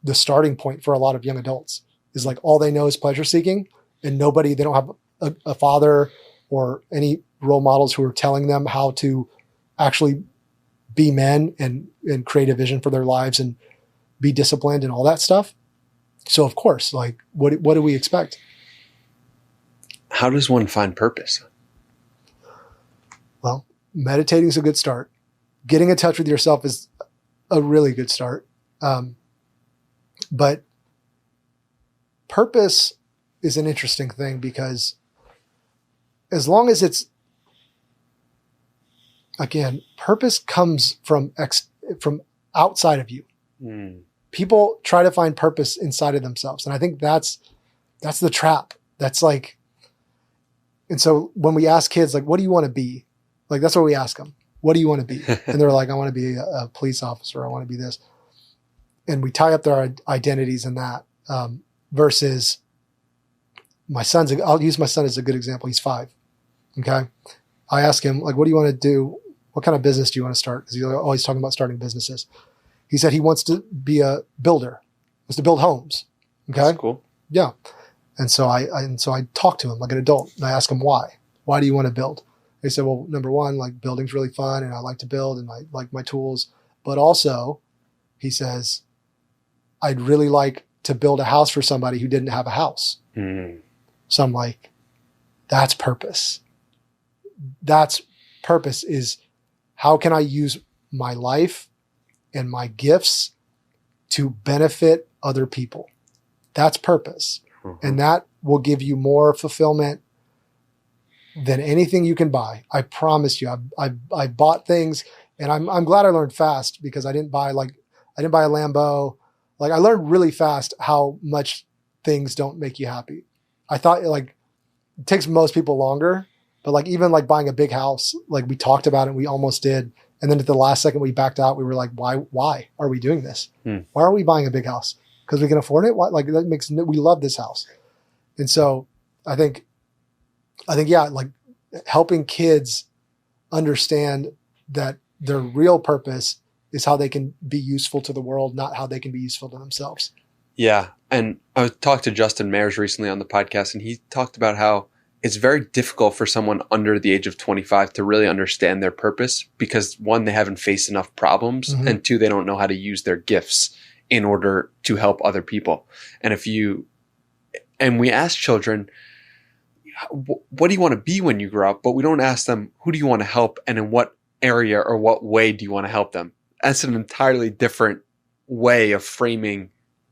the starting point for a lot of young adults is like, all they know is pleasure seeking, and they don't have a father or any role models who are telling them how to actually be men and create a vision for their lives and be disciplined and all that stuff. So of course, like what do we expect? How does one find purpose? Well, meditating is a good start. Getting in touch with yourself is a really good start. But purpose is an interesting thing, because as long as it's, again, purpose comes from outside of you. People try to find purpose inside of themselves. And I think that's the trap. That's like, and so when we ask kids, like, what do you want to be? Like, that's what we ask them. What do you want to be? And they're like, I want to be a police officer. I want to be this. And we tie up their identities in that, versus I'll use my son as a good example. He's 5. Okay. I ask him, like, what do you want to do? What kind of business do you want to start? Because he's always talking about starting businesses. He said he wants to be a builder, wants to build homes. Okay. That's cool. Yeah. And so I talk to him like an adult, and I ask him why. Why do you want to build? He said, well, number one, like, building's really fun, and I like to build, and I like my tools. But also, he says, I'd really like to build a house for somebody who didn't have a house. So I'm like, that's purpose. That's purpose, is how can I use my life and my gifts to benefit other people? That's purpose. And that will give you more fulfillment than anything you can buy. I promise you. I bought things, and I'm glad I learned fast, because I didn't buy a Lambo. Like, I learned really fast how much things don't make you happy. I thought, like, it takes most people longer, but like, even like buying a big house, like, we talked about it, we almost did. And then at the last second we backed out. We were like, why are we doing this? Why are we buying a big house? Because we can afford it? Why? Like, we love this house. And so I think, yeah, like, helping kids understand that their real purpose is how they can be useful to the world, not how they can be useful to themselves. Yeah. And I talked to Justin Mayers recently on the podcast, and he talked about how it's very difficult for someone under the age of 25 to really understand their purpose, because 1, they haven't faced enough problems, and 2, they don't know how to use their gifts in order to help other people. And we ask children, what do you want to be when you grow up? But we don't ask them, who do you want to help, and in what area or what way do you want to help them? That's an entirely different way of framing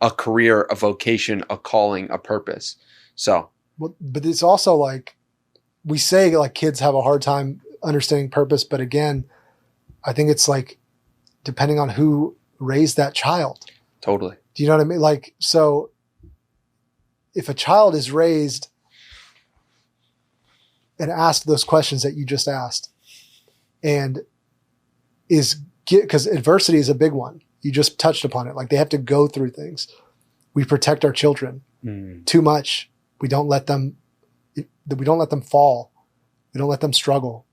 a career, a vocation, a calling, a purpose. So, but it's also like, we say like kids have a hard time understanding purpose, but again, I think it's like, depending on who raised that child. Totally. Do you know what I mean? Like, so if a child is raised and asked those questions that you just asked, and because adversity is a big one. You just touched upon it. Like, they have to go through things. We protect our children too much. We don't let them fall. We don't let them struggle.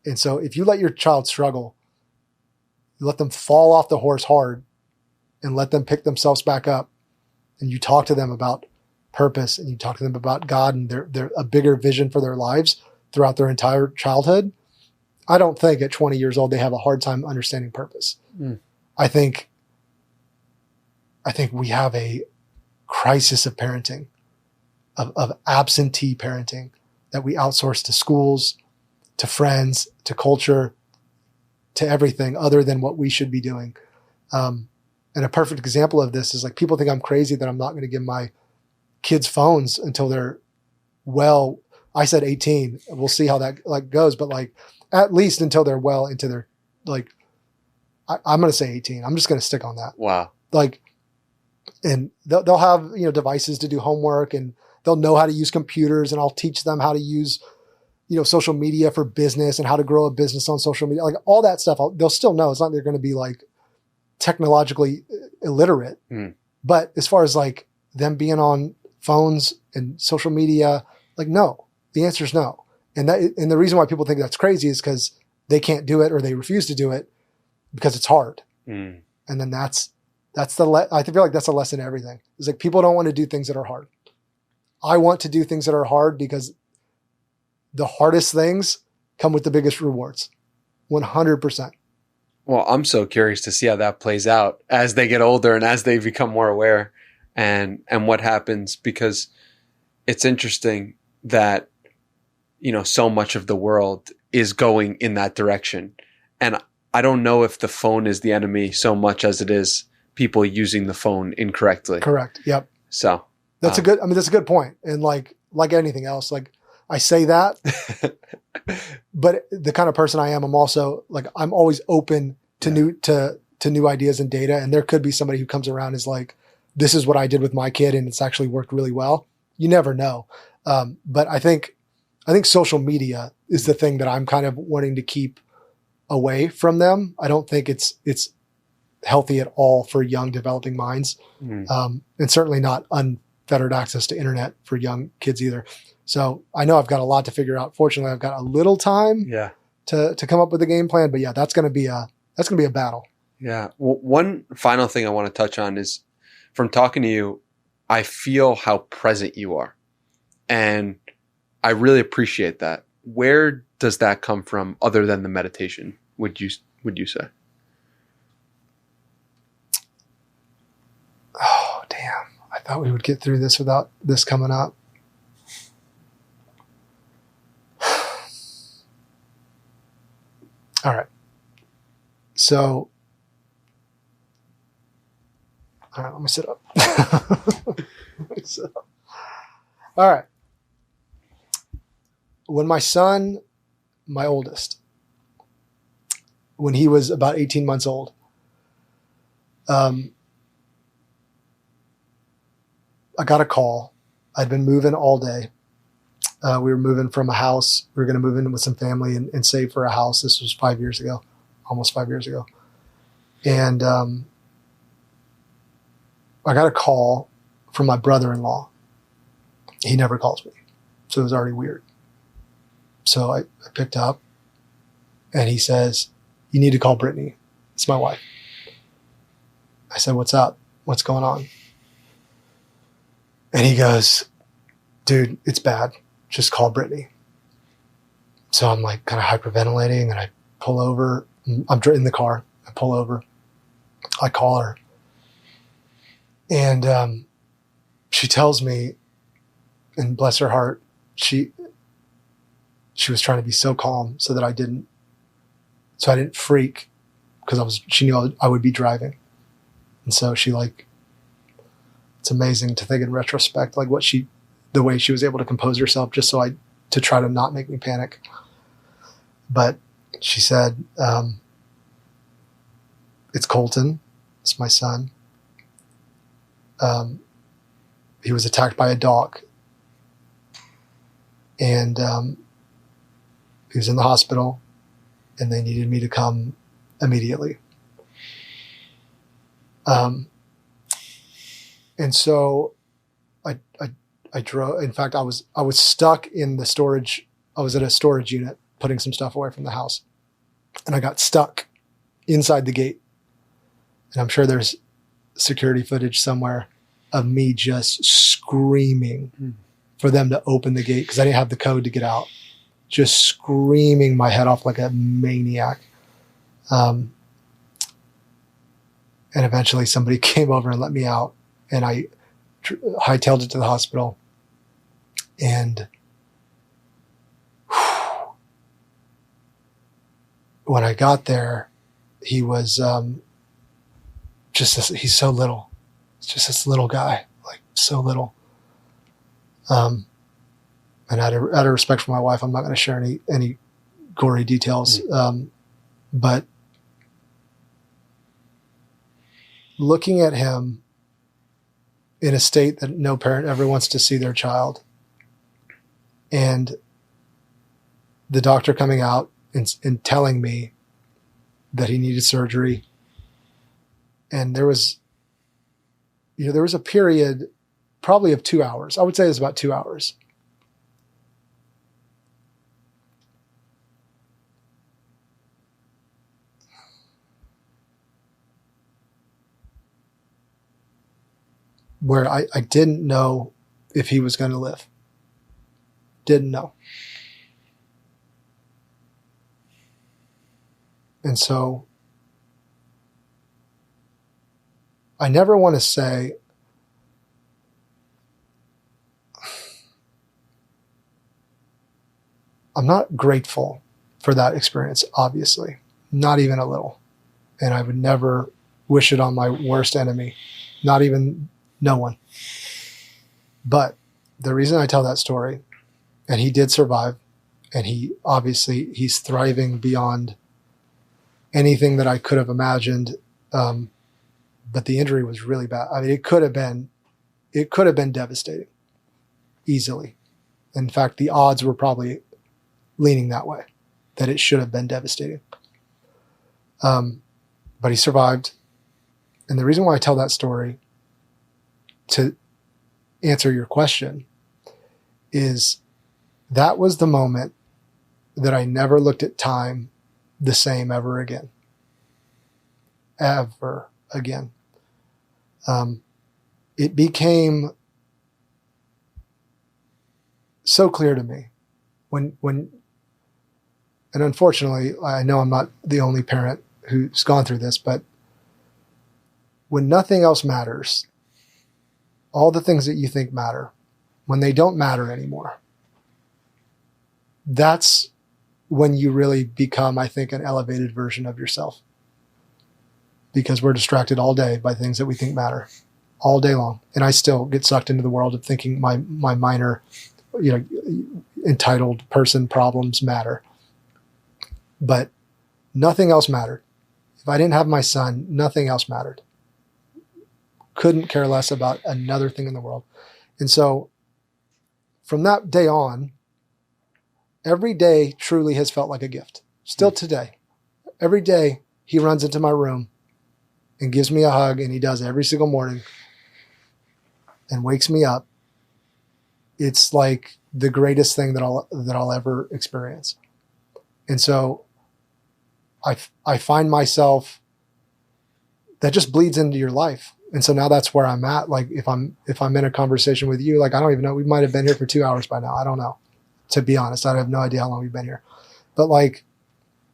And so if you let your child struggle, you let them fall off the horse hard and let them pick themselves back up, and you talk to them about purpose, and you talk to them about God and their a bigger vision for their lives throughout their entire childhood, I don't think at 20 years old they have a hard time understanding purpose. I think we have a crisis of parenting, of absentee parenting, that we outsource to schools, to friends, to culture, to everything other than what we should be doing. And a perfect example of this is, like, people think I'm crazy that I'm not going to give my kids phones until they're, well, I said 18. We'll see how that like goes, but like, at least until they're well into their, like, I'm going to say 18. I'm just going to stick on that. Wow. Like, and they'll have, devices to do homework, and they'll know how to use computers, and I'll teach them how to use, social media for business and how to grow a business on social media. Like, all that stuff, they'll still know. It's not like they're going to be like technologically illiterate. But as far as like them being on phones and social media, like, no, the answer is no. And the reason why people think that's crazy is because they can't do it, or they refuse to do it because it's hard. And then that's That's I feel like that's a lesson in everything. It's like people don't want to do things that are hard. I want to do things that are hard because the hardest things come with the biggest rewards. 100%. Well, I'm so curious to see how that plays out as they get older and as they become more aware and what happens, because it's interesting that, so much of the world is going in that direction. And I don't know if the phone is the enemy so much as it is people using the phone incorrectly. Correct. Yep. So that's a good point. And like anything else, like I say that, but the kind of person I am, I'm also like, I'm always open to new ideas and data. And there could be somebody who comes around and is like, this is what I did with my kid, and it's actually worked really well. You never know. But I think social media is the thing that I'm kind of wanting to keep away from them. I don't think it's healthy at all for young developing minds. And certainly not unfettered access to internet for young kids either. So I know I've got a lot to figure out. Fortunately, I've got a little time to come up with a game plan, but yeah, that's going to be a battle. Yeah. Well, one final thing I want to touch on is, from talking to you, I feel how present you are. And I really appreciate that. Where does that come from other than the meditation, would you say? Oh, damn. I thought we would get through this without this coming up. All right. So, all right, let me sit up. All right. When my son, my oldest, when he was about 18 months old, I got a call. I'd been moving all day. We were moving from a house. We were going to move in with some family and save for a house. This was 5 years ago, almost 5 years ago. And I got a call from my brother-in-law. He never calls me. So it was already weird. So I picked up, and he says, "You need to call Brittany. It's my wife." I said, "What's up? What's going on?" And he goes, "Dude, it's bad. Just call Brittany." So I'm like kind of hyperventilating, and I pull over. I'm in the car. I pull over. I call her. And she tells me, and bless her heart, she was trying to be so calm so that I didn't freak, because she knew I would be driving. And so she it's amazing to think in retrospect, like the way she was able to compose herself just to try to not make me panic. But she said, "It's Colton. It's my son. He was attacked by a dog, and he was in the hospital, and they needed me to come immediately." And so I drove. In fact, I was stuck in the storage. I was at a storage unit putting some stuff away from the house, and I got stuck inside the gate. And I'm sure there's security footage somewhere of me just screaming for them to open the gate, because I didn't have the code to get out. Just screaming my head off like a maniac. And eventually somebody came over and let me out, and I hightailed it to the hospital. And when I got there, he was he's so little. It's just this little guy, like so little. And out of respect for my wife, I'm not going to share any gory details. But looking at him in a state that no parent ever wants to see their child, and the doctor coming out and telling me that he needed surgery. And there was a period probably of 2 hours. I would say it was about 2 hours. where I didn't know if he was going to live. Didn't know. And so I never want to say, I'm not grateful for that experience, obviously, not even a little. And I would never wish it on my worst enemy, not even no one. But the reason I tell that story, and he did survive, and he's thriving beyond anything that I could have imagined. But the injury was really bad. I mean, it could have been devastating, easily. In fact, the odds were probably leaning that way, that it should have been devastating. But he survived. And the reason why I tell that story, to answer your question, is that was the moment that I never looked at time the same ever again. Ever again. It became so clear to me when, and unfortunately, I know I'm not the only parent who's gone through this, but when nothing else matters, all the things that you think matter, when they don't matter anymore, that's when you really become, I think, an elevated version of yourself. Because we're distracted all day by things that we think matter, all day long. And I still get sucked into the world of thinking my minor, entitled person problems matter. But nothing else mattered. If I didn't have my son, nothing else mattered. Couldn't care less about another thing in the world. And so from that day on, every day truly has felt like a gift. Still today. Every day he runs into my room and gives me a hug, and he does every single morning and wakes me up. It's like the greatest thing that I'll ever experience. And so I find myself, that just bleeds into your life. And so now that's where I'm at. Like if I'm in a conversation with you, like I don't even know, we might have been here for 2 hours by now. I don't know. To be honest, I have no idea how long we've been here. But like,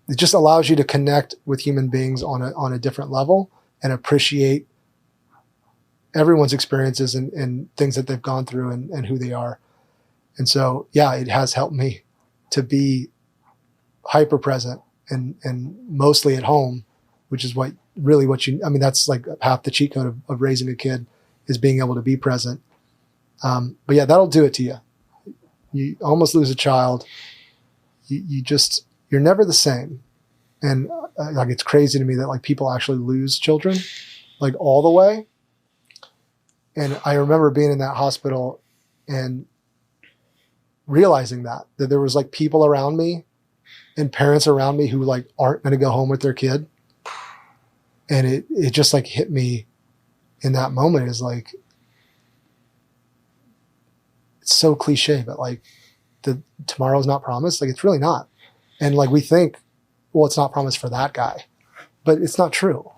it just allows you to connect with human beings on a different level and appreciate everyone's experiences and things that they've gone through and who they are. And so, yeah, it has helped me to be hyper present and mostly at home, which is that's like half the cheat code of raising a kid, is being able to be present. But yeah, that'll do it to you. You almost lose a child. You're never the same. And like, it's crazy to me that like people actually lose children like all the way. And I remember being in that hospital and realizing that there was like people around me and parents around me who like aren't going to go home with their kid. And it just like hit me in that moment, is like, it's so cliche, but like tomorrow's not promised. Like it's really not. And like we think, well, it's not promised for that guy, but it's not true.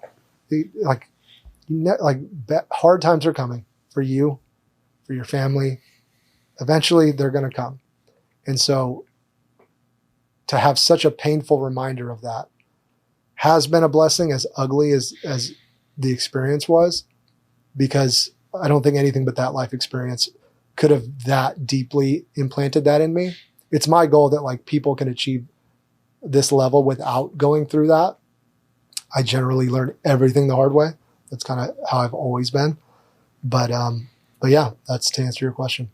Hard times are coming for you, for your family. Eventually they're going to come. And so to have such a painful reminder of that has been a blessing, as ugly as the experience was, because I don't think anything but that life experience could have that deeply implanted that in me. It's my goal that like people can achieve this level without going through that. I generally learn everything the hard way. That's kind of how I've always been. But yeah, that's to answer your question.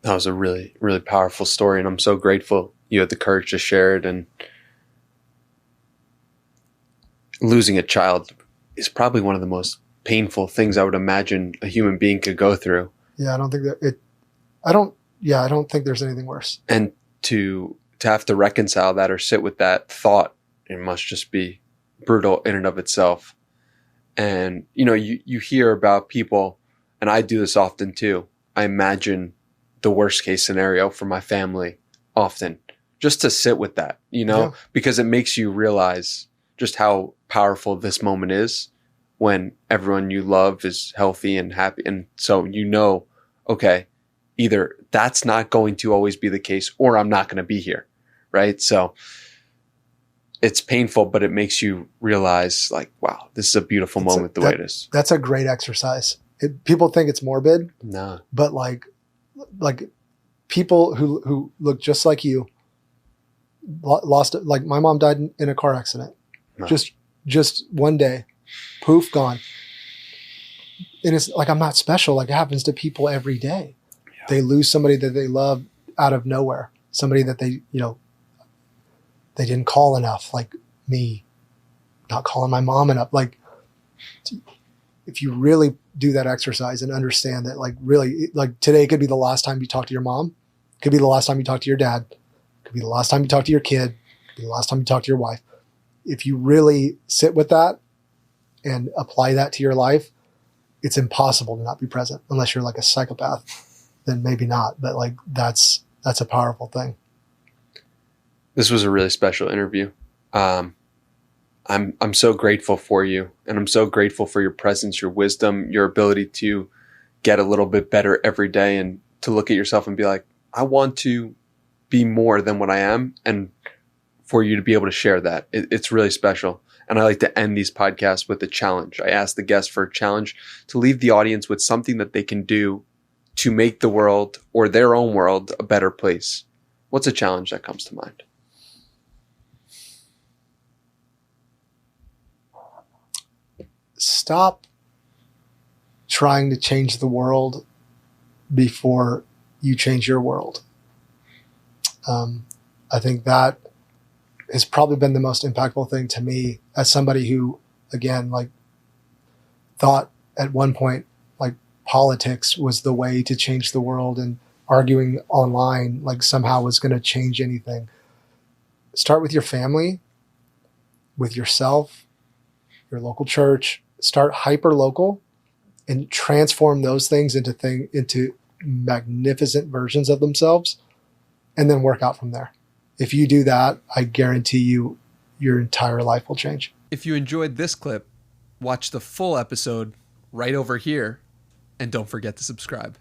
That was a really, really powerful story. And I'm so grateful you had the courage to share it. And losing a child is probably one of the most painful things I would imagine a human being could go through. Yeah, I don't think there's anything worse. And to have to reconcile that or sit with that thought, it must just be brutal in and of itself. And, you hear about people, and I do this often too. I imagine the worst case scenario for my family often, just to sit with that, because it makes you realize just how powerful this moment is when everyone you love is healthy and happy. And so, okay, either that's not going to always be the case or I'm not going to be here. Right. So it's painful, but it makes you realize like, wow, this is a beautiful moment the way it is. That's a great exercise. People think it's morbid. No. But like people who look just like you lost it. Like my mom died in a car accident. No. Just one day, poof, gone. And it's like, I'm not special. Like it happens to people every day. Yeah. They lose somebody that they love out of nowhere. Somebody that they didn't call enough, like me not calling my mom enough. Like if you really do that exercise and understand that, like really, like today could be the last time you talk to your mom, could be the last time you talk to your dad, could be the last time you talk to your kid, could be the last time you talk to your wife. If you really sit with that and apply that to your life, it's impossible to not be present unless you're like a psychopath, then maybe not. But like that's a powerful thing. This was a really special interview. I'm so grateful for you, and I'm so grateful for your presence, your wisdom, your ability to get a little bit better every day and to look at yourself and be like, I want to be more than what I am, and for you to be able to share that. It's really special. And I like to end these podcasts with a challenge. I ask the guests for a challenge to leave the audience with something that they can do to make the world or their own world a better place. What's a challenge that comes to mind? Stop trying to change the world before you change your world. I think that has probably been the most impactful thing to me as somebody who, again, like thought at one point, like politics was the way to change the world and arguing online, like somehow was going to change anything. Start with your family, with yourself, your local church. Start hyper local and transform those things into magnificent versions of themselves, and then work out from there. If you do that, I guarantee you your entire life will change. If you enjoyed this clip, watch the full episode right over here, and don't forget to subscribe.